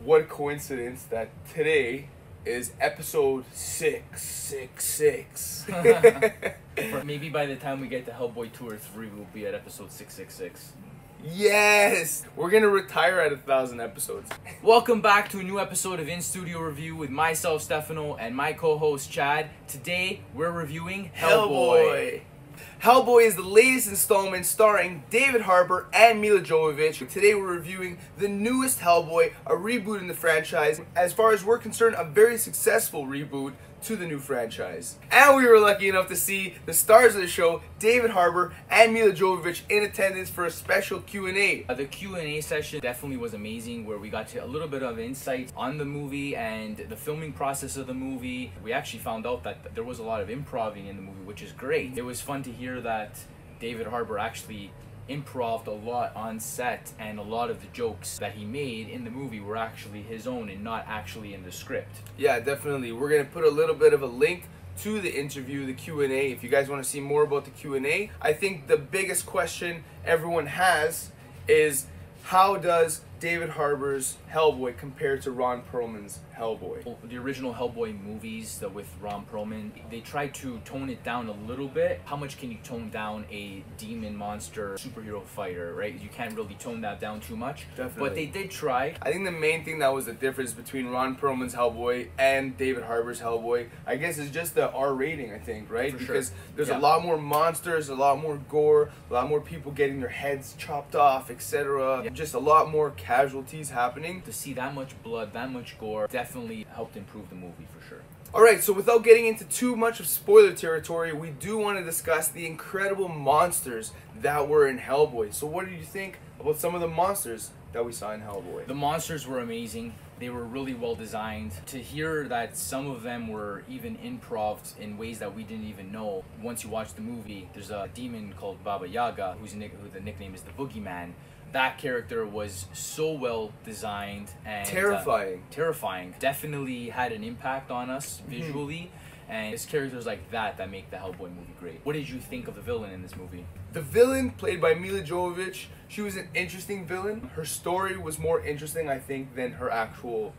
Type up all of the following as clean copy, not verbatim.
What a coincidence that today is episode 666. Maybe by the time we get to Hellboy 2 or 3, we'll be at episode 666. Yes! We're gonna retire at 1,000 episodes. Welcome back to a new episode of In Studio Review with myself, Stefano, and my co-host, Chad. Today, we're reviewing Hellboy. Hellboy is the latest installment starring David Harbour and Milla Jovovich. Today we're reviewing the newest Hellboy, a reboot in the franchise. As far as we're concerned, a very successful reboot to the new franchise. And we were lucky enough to see the stars of the show, David Harbour and Milla Jovovich, in attendance for a special Q&A. The Q&A session definitely was amazing, where we got to a little bit of insight on the movie and the filming process of the movie. We actually found out that there was a lot of improv in the movie, which is great. It was fun to hear that David Harbour actually improv'd a lot on set, and a lot of the jokes that he made in the movie were actually his own and not actually in the script. Yeah, definitely. We're going to put a little bit of a link to the interview, the Q&A, if you guys want to see more about the Q&A. I think the biggest question everyone has is, how does David Harbour's Hellboy compare to Ron Perlmans' Hellboy? The original Hellboy movies with Ron Perlman, they tried to tone it down a little bit. How much can you tone down a demon monster superhero fighter, right? You can't really tone that down too much. Definitely. But they did try. I think the main thing that was the difference between Ron Perlman's Hellboy and David Harbour's Hellboy, I guess, is just the R rating, I think, right? For because sure. There's a lot more monsters, a lot more gore, a lot more people getting their heads chopped off, etc. Yeah. Just a lot more casualties happening. To see that much blood, that much gore, definitely helped improve the movie for sure. Alright, so without getting into too much of spoiler territory, we do want to discuss the incredible monsters that were in Hellboy. So what did you think about some of the monsters that we saw in Hellboy? The monsters were amazing. They were really well designed. To hear that some of them were even improv'd in ways that we didn't even know. Once you watch the movie, there's a demon called Baba Yaga, who the nickname is the Boogeyman. That character was so well designed and terrifying. Definitely had an impact on us visually, and it's characters like that make the Hellboy movie great. What did you think of the villain in this movie? The villain, played by Milla Jovovich, she was an interesting villain. Her story was more interesting, I think, than her actual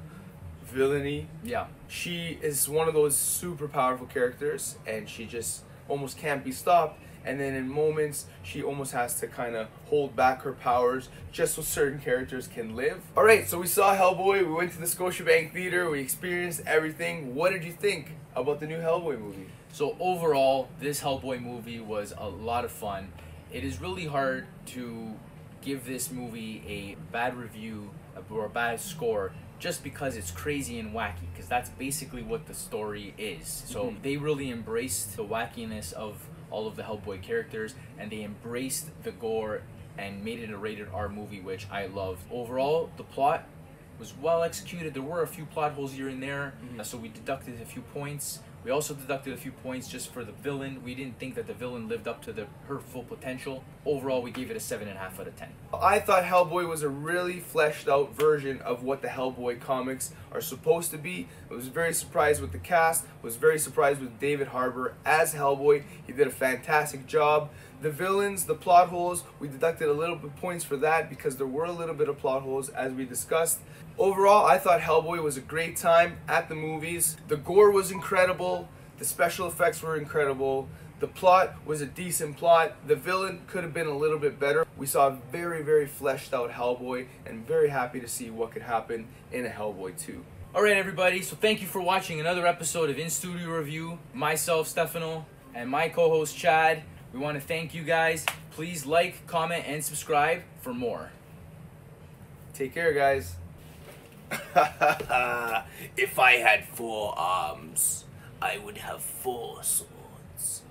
villainy. Yeah. She is one of those super powerful characters, and she just almost can't be stopped. And then in moments, she almost has to kind of hold back her powers just so certain characters can live. Alright, so we saw Hellboy, we went to the Scotiabank Theater, we experienced everything. What did you think about the new Hellboy movie? So overall, this Hellboy movie was a lot of fun. It is really hard to give this movie a bad review or a bad score just because it's crazy and wacky, because that's basically what the story is. So they really embraced the wackiness of all of the Hellboy characters, and they embraced the gore and made it a rated R movie, which I loved. Overall, the plot was well executed. There were a few plot holes here and there, so we deducted a few points. We also deducted a few points just for the villain. We didn't think that the villain lived up to her full potential. Overall, we gave it a 7.5 out of 10. I thought Hellboy was a really fleshed out version of what the Hellboy comics are supposed to be. I was very surprised with the cast, was very surprised with David Harbour as Hellboy. He did a fantastic job. The villains, the plot holes, we deducted a little bit points for that because there were a little bit of plot holes as we discussed. Overall, I thought Hellboy was a great time at the movies. The gore was incredible. The special effects were incredible. The plot was a decent plot. The villain could have been a little bit better. We saw a very, very fleshed out Hellboy, and very happy to see what could happen in a Hellboy 2. Alright everybody, so thank you for watching another episode of In Studio Review. Myself, Stefano, and my co-host Chad. We want to thank you guys. Please like, comment, and subscribe for more. Take care, guys. If I had 4 arms, I would have 4 swords.